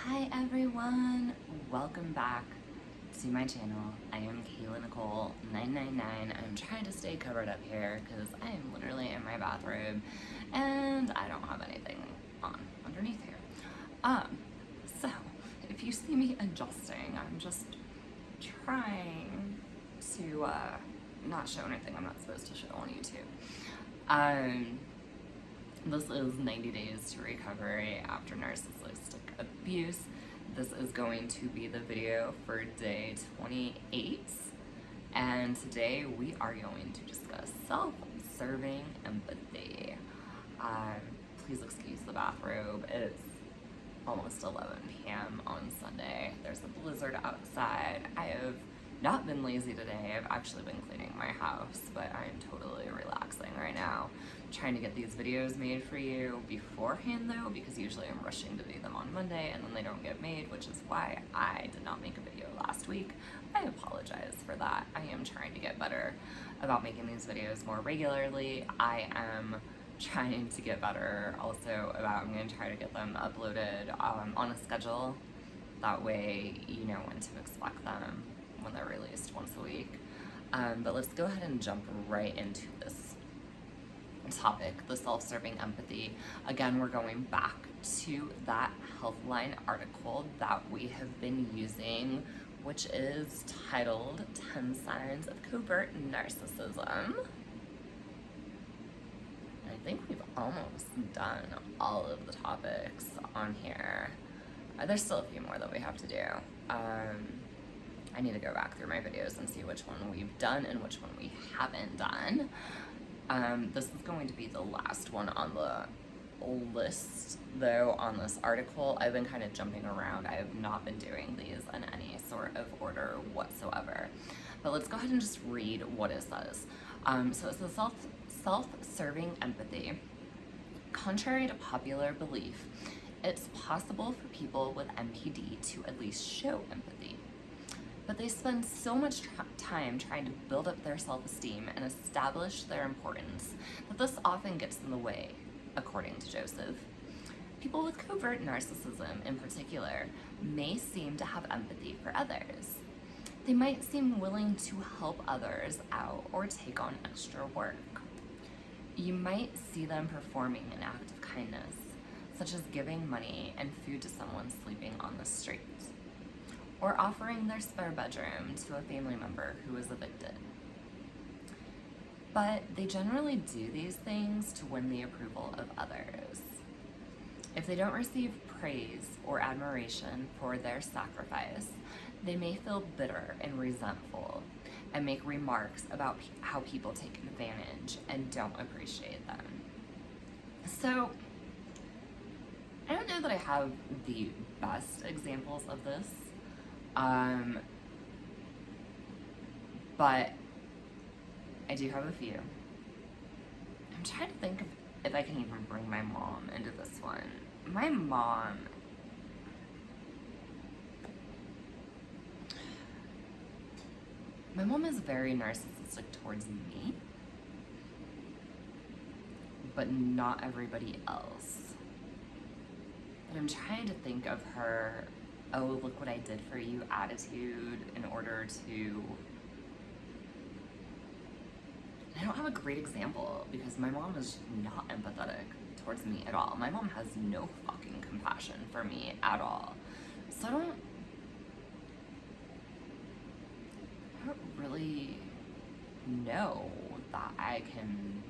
Hi everyone, welcome back to my channel. I am Kayla Nicole 999. I'm trying to stay covered up here because I am literally in my bathrobe and I don't have anything on underneath here. So if you see me adjusting, I'm just trying to not show anything I'm not supposed to show on YouTube. This is 90 days to recovery after narcissistic abuse. This is going to be the video for day 28. And today we are going to discuss self-serving empathy. Please excuse the bathrobe. It's almost 11 p.m. on Sunday. There's a blizzard outside. I have not been lazy today. I've actually been cleaning my house, but I'm totally relaxing right now. I'm trying to get these videos made for you beforehand though, because usually I'm rushing to do them on Monday and then they don't get made, which is why I did not make a video last week. I apologize for that. I am trying to get better about making these videos more regularly. I am trying to get better also about, I'm going to try to get them uploaded on a schedule. That way you know when to expect them when they're released once a week. But let's go ahead and jump right into this topic, the self-serving empathy. Again, we're going back to that Healthline article that we have been using, which is titled 10 Signs of Covert Narcissism. I think we've almost done all of the topics on here. There's still a few more that we have to do. I need to go back through my videos and see which one we've done and which one we haven't done. This is going to be the last one on the list, though, on this article. I've been kind of jumping around. I have not been doing these in any sort of order whatsoever. But let's go ahead and just read what it says. So it says self-serving empathy. Contrary to popular belief, it's possible for people with MPD to at least show empathy. But they spend so much time trying to build up their self-esteem and establish their importance that this often gets in the way, according to Joseph. People with covert narcissism, in particular, may seem to have empathy for others. They might seem willing to help others out or take on extra work. You might see them performing an act of kindness, such as giving money and food to someone sleeping on the street, or offering their spare bedroom to a family member who is evicted. But they generally do these things to win the approval of others. If they don't receive praise or admiration for their sacrifice, they may feel bitter and resentful and make remarks about how people take advantage and don't appreciate them. So, I don't know that I have the best examples of this. But I do have a few. I'm trying to think of if I can even bring my mom into this one. My mom is very narcissistic towards me, but not everybody else. But I'm trying to think of her, oh, look what I did for you attitude in order to... I don't have a great example because my mom is not empathetic towards me at all. My mom has no fucking compassion for me at all. So I don't really know that I can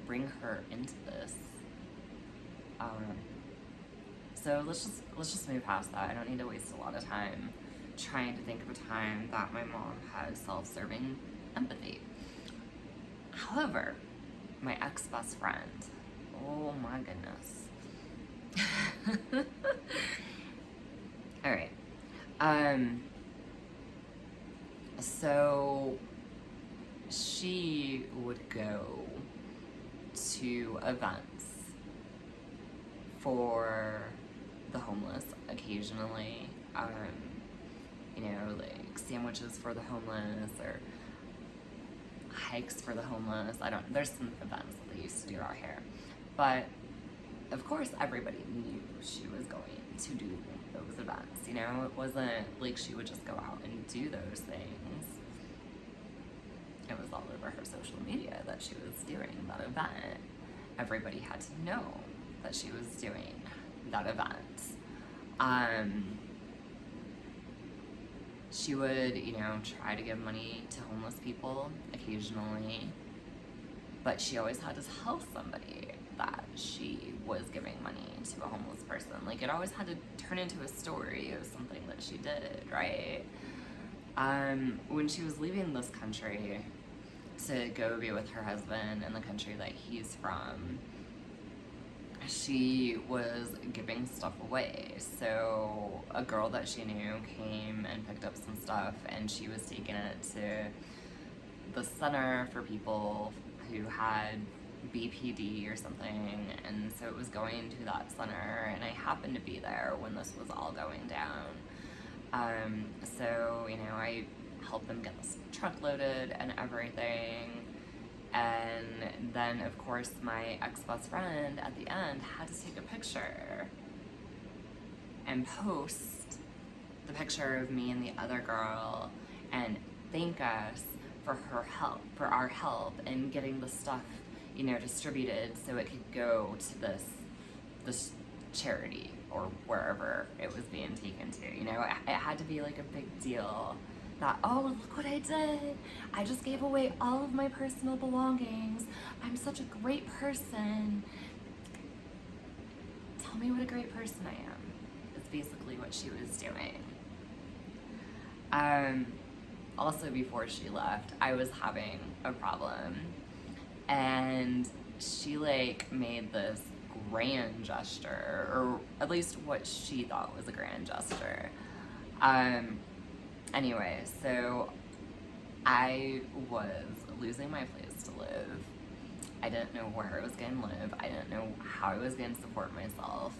bring her into this. So let's just move past that. I don't need to waste a lot of time trying to think of a time that my mom had self-serving empathy. However, my ex-best friend, oh my goodness. All right. So she would go to events for the homeless occasionally, you know, like sandwiches for the homeless or hikes for the homeless. There's some events that they used to do out here, but of course, everybody knew she was going to do those events. You know, it wasn't like she would just go out and do those things. It was all over her social media that she was doing that event. Everybody had to know that she was doing that event. She would, you know, try to give money to homeless people occasionally, but she always had to tell somebody that she was giving money to a homeless person. Like, it always had to turn into a story of something that she did, right? When she was leaving this country to go be with her husband in the country that he's from, she was giving stuff away. So a girl that she knew came and picked up some stuff, and she was taking it to the center for people who had BPD or something, and so it was going to that center, and I happened to be there when this was all going down. So, you know, I helped them get this truck loaded and everything. And then, of course, my ex-best friend at the end had to take a picture and post the picture of me and the other girl and thank us for her help, for our help in getting the stuff, you know, distributed so it could go to this charity or wherever it was being taken to. You know, it had to be like a big deal. That, oh, look what I did. I just gave away all of my personal belongings. I'm such a great person. Tell me what a great person I am. Is basically what she was doing. Also, before she left, I was having a problem. And she, like, made this grand gesture, or at least what she thought was a grand gesture. Anyway, so I was losing my place to live. I didn't know where I was going to live. I didn't know how I was going to support myself.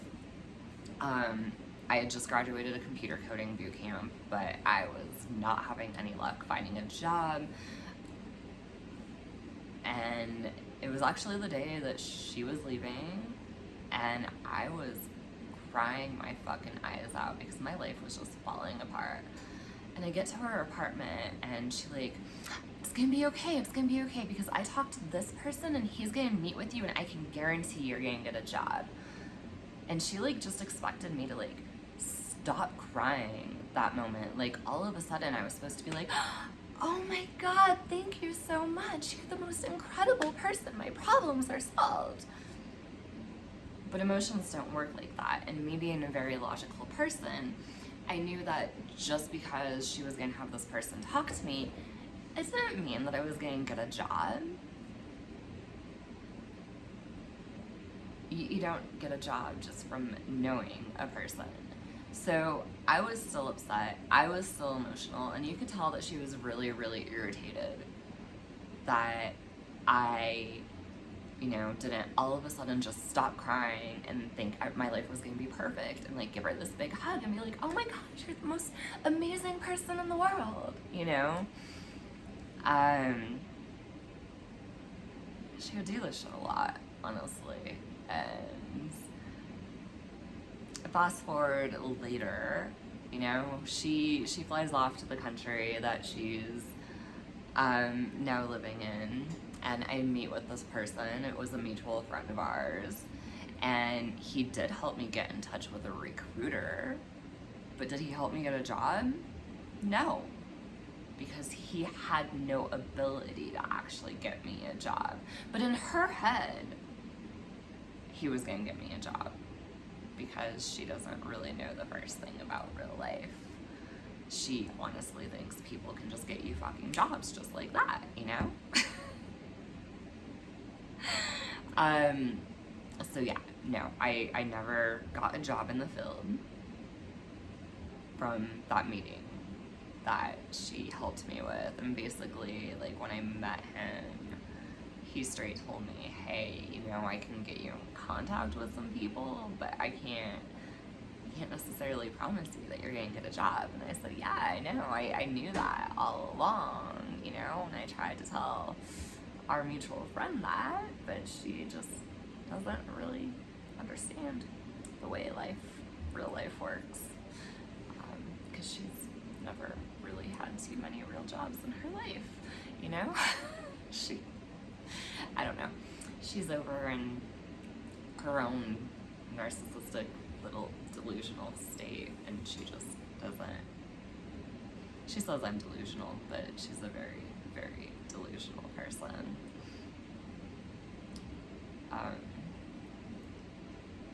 I had just graduated a computer coding boot camp, but I was not having any luck finding a job. And it was actually the day that she was leaving, and I was crying my fucking eyes out because my life was just falling apart. And I get to her apartment, and she like, it's gonna be okay, because I talked to this person, and he's gonna meet with you, and I can guarantee you're gonna get a job. And she like just expected me to like stop crying that moment. Like, all of a sudden I was supposed to be like, oh my God, thank you so much. You're the most incredible person. My problems are solved. But emotions don't work like that. And me being a very logical person, I knew that just because she was going to have this person talk to me, it didn't mean that I was going to get a job. You don't get a job just from knowing a person. So I was still upset, I was still emotional, and you could tell that she was really, really irritated that I, you know, didn't all of a sudden just stop crying and think my life was going to be perfect and like give her this big hug and be like, oh my gosh, you're the most amazing person in the world, you know? She would do this shit a lot, honestly. And fast forward later, you know, she flies off to the country that she's now living in, and I meet with this person. It was a mutual friend of ours, and he did help me get in touch with a recruiter. But did he help me get a job? No, because he had no ability to actually get me a job. But in her head, he was gonna get me a job, because she doesn't really know the first thing about real life. She honestly thinks people can just get you fucking jobs just like that, you know? So yeah, no, I never got a job in the field from that meeting that she helped me with. And basically, like, when I met him, he straight told me, hey, you know, I can get you in contact with some people, but I can't necessarily promise you that you're gonna get a job. And I said, yeah, I know, I knew that all along, you know, and I tried to tell our mutual friend that, but she just doesn't really understand the way real life works, because she's never really had too many real jobs in her life, you know? I don't know. She's over in her own narcissistic little delusional state, and she just doesn't. She says I'm delusional, but she's a very, very delusional person.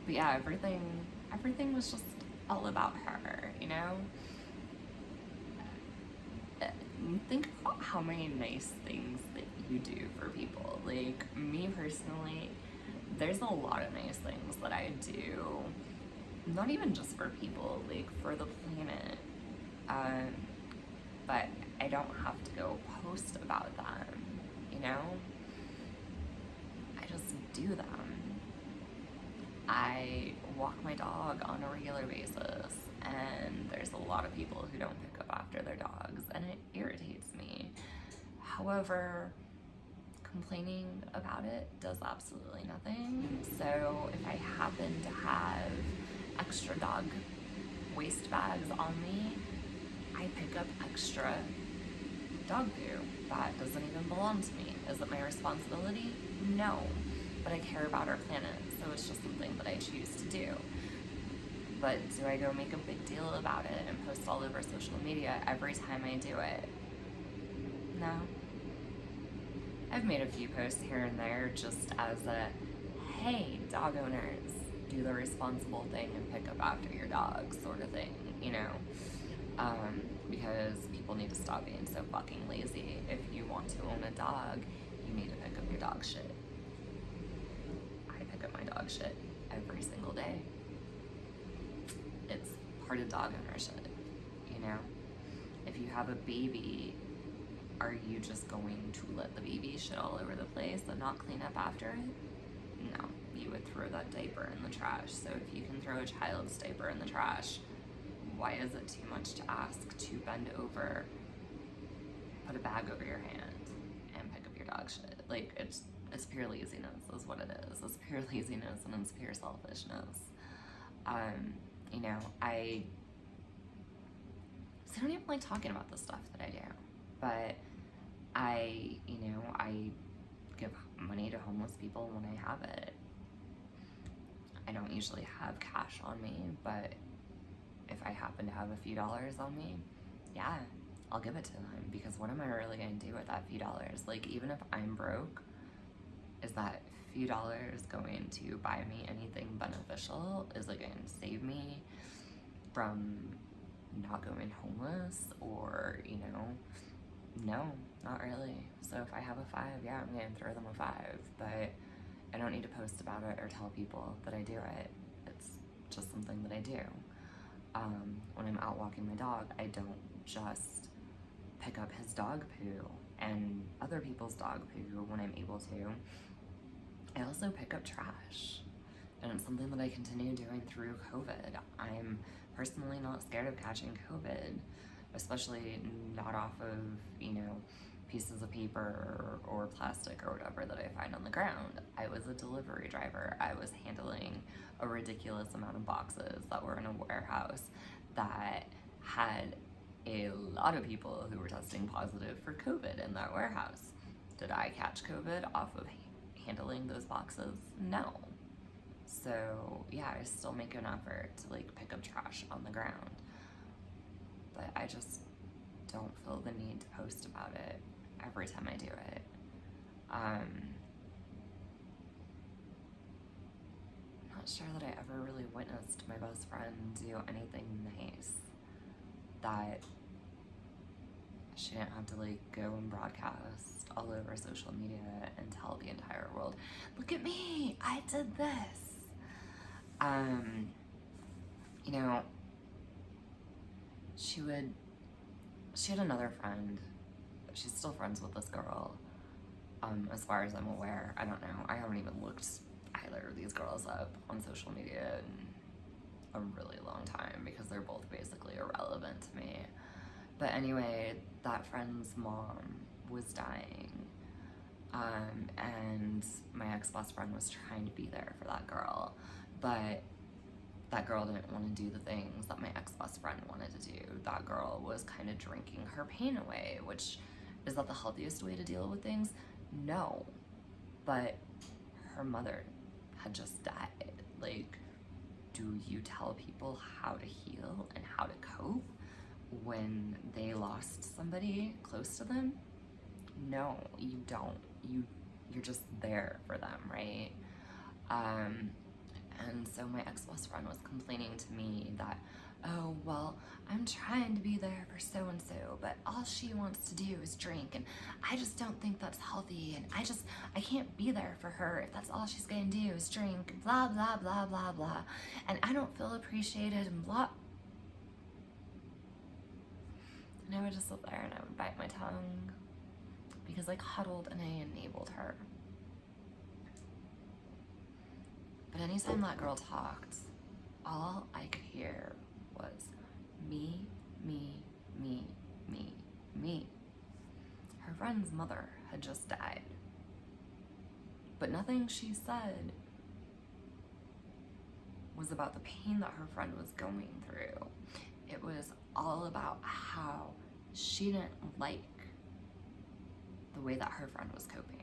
But yeah, everything was just all about her, you know? Think about how many nice things that you do for people. Like, me personally, there's a lot of nice things that I do, not even just for people, like for the planet. But I don't have to go post about them, you know? I just do them. I walk my dog on a regular basis, and there's a lot of people who don't pick up after their dogs, and it irritates me. However, complaining about it does absolutely nothing. So if I happen to have extra dog waste bags on me, I pick up extra dog poo. That doesn't even belong to me. Is it my responsibility? No. But I care about our planet, so it's just something that I choose to do. But do I go make a big deal about it and post all over social media every time I do it? No. I've made a few posts here and there just as a, hey, dog owners, do the responsible thing and pick up after your dog sort of thing, you know? Because people need to stop being so fucking lazy. If you want to own a dog, you need to pick up your dog shit. I pick up my dog shit every single day. It's part of dog ownership, you know? If you have a baby, are you just going to let the baby shit all over the place and not clean up after it? No, you would throw that diaper in the trash. So if you can throw a child's diaper in the trash, why is it too much to ask to bend over, put a bag over your hand, and pick up your dog shit? Like, it's pure laziness is what it is. It's pure laziness and it's pure selfishness. You know, I don't even like talking about the stuff that I do, but I give money to homeless people when I have it. I don't usually have cash on me, but if I happen to have a few dollars on me, yeah, I'll give it to them, because what am I really gonna do with that few dollars? Like, even if I'm broke, is that few dollars going to buy me anything beneficial? Is it going to save me from not going homeless? Or, you know, no, not really. So if I have a $5, yeah, I'm gonna throw them a $5, but I don't need to post about it or tell people that I do it. It's just something that I do. When I'm out walking my dog, I don't just pick up his dog poo and other people's dog poo when I'm able to. I also pick up trash, and it's something that I continue doing through COVID. I'm personally not scared of catching COVID, especially not off of, you know, pieces of paper or plastic or whatever that I find on the ground. I was a delivery driver. I was handling a ridiculous amount of boxes that were in a warehouse that had a lot of people who were testing positive for COVID in that warehouse. Did I catch COVID off of handling those boxes? No. So yeah, I still make an effort to like pick up trash on the ground, but I just don't feel the need to post about it every time I do it. Not sure that I ever really witnessed my best friend do anything nice that she didn't have to like go and broadcast all over social media and tell the entire world, look at me, I did this. You know, she had another friend. She's still friends with this girl. As far as I'm aware, I don't know. I haven't even looked either of these girls up on social media in a really long time because they're both basically irrelevant to me. But anyway, that friend's mom was dying. And my ex-best friend was trying to be there for that girl. that girl didn't want to do the things that my ex-best friend wanted to do. That girl was kind of drinking her pain away, which is that the healthiest way to deal with things? No. But her mother had just died. Like, do you tell people how to heal and how to cope when they lost somebody close to them? No, you don't. You're just there for them, right? And so my ex-best friend was complaining to me that, oh, well, I'm trying to be there for so-and-so, but all she wants to do is drink, and I just don't think that's healthy, and I can't be there for her if that's all she's gonna do is drink, and blah, blah, blah, blah, blah, and I don't feel appreciated, and blah. And I would just sit there and I would bite my tongue because I cuddled and I enabled her. But anytime that girl talked, all I could hear was me, me, me, me, me. Her friend's mother had just died. But nothing she said was about the pain that her friend was going through. It was all about how she didn't like the way that her friend was coping.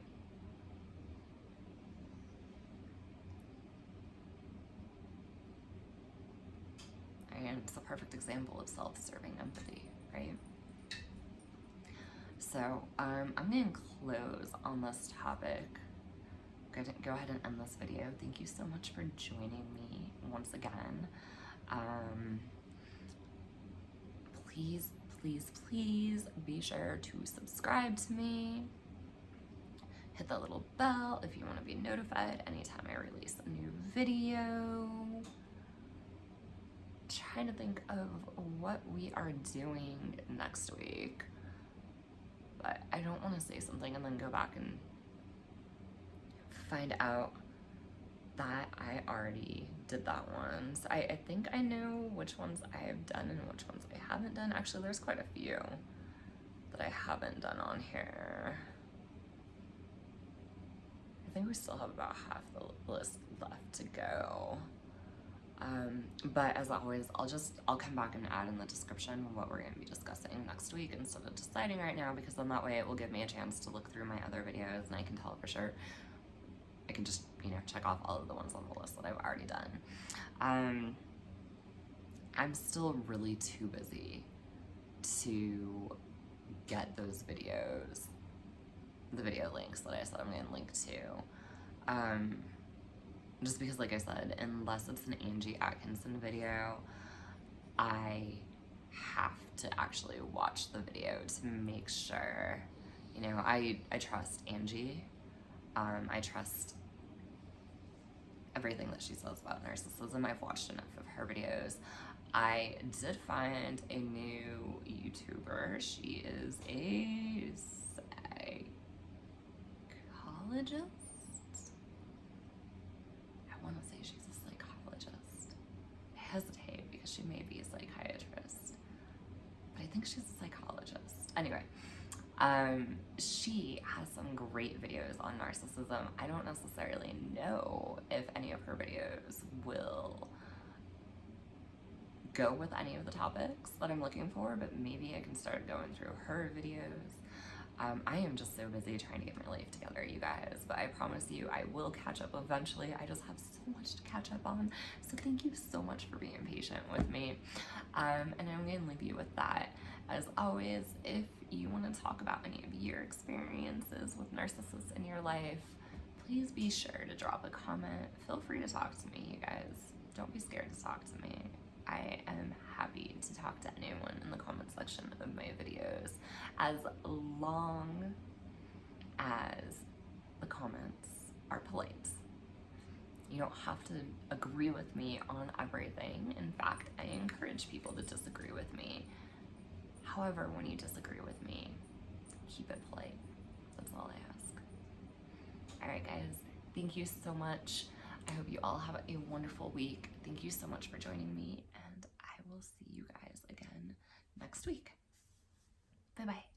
And it's a perfect example of self-serving empathy, right? So I'm going to close on this topic. Go ahead and end this video. Thank you so much for joining me once again. Please, please, please be sure to subscribe to me. Hit that little bell if you want to be notified anytime I release a new video. Trying to think of what we are doing next week, but I don't want to say something and then go back and find out that I already did that one. So I think I know which ones I have done and which ones I haven't done. Actually, there's quite a few that I haven't done on here. I think we still have about half the list left to go. But as always, I'll come back and add in the description what we're going to be discussing next week instead of deciding right now, because then that way it will give me a chance to look through my other videos and I can tell for sure. I can just, check off all of the ones on the list that I've already done. I'm still really too busy to get those videos, the video links that I said I'm going to link to. Just because, like I said, unless it's an Angie Atkinson video, I have to actually watch the video to make sure, I trust Angie. I trust everything that she says about narcissism. I've watched enough of her videos. I did find a new YouTuber. She is a psychologist. I want to say she's a psychologist. I hesitate because she may be a psychiatrist, but I think she's a psychologist. Anyway, she has some great videos on narcissism. I don't necessarily know if any of her videos will go with any of the topics that I'm looking for, but maybe I can start going through her videos. I am just so busy trying to get my life together, you guys, but I promise you I will catch up eventually. I just have so much to catch up on, so thank you so much for being patient with me. And I'm going to leave you with that. As always, if you want to talk about any of your experiences with narcissists in your life, please be sure to drop a comment. Feel free to talk to me, you guys. Don't be scared to talk to me. I am happy to talk to anyone in the comment section of my videos, as long as the comments are polite. You don't have to agree with me on everything. In fact, I encourage people to disagree with me. However, when you disagree with me, keep it polite. That's all I ask. All right, guys, thank you so much. I hope you all have a wonderful week. Thank you so much for joining me, and I will see you guys again next week. Bye-bye.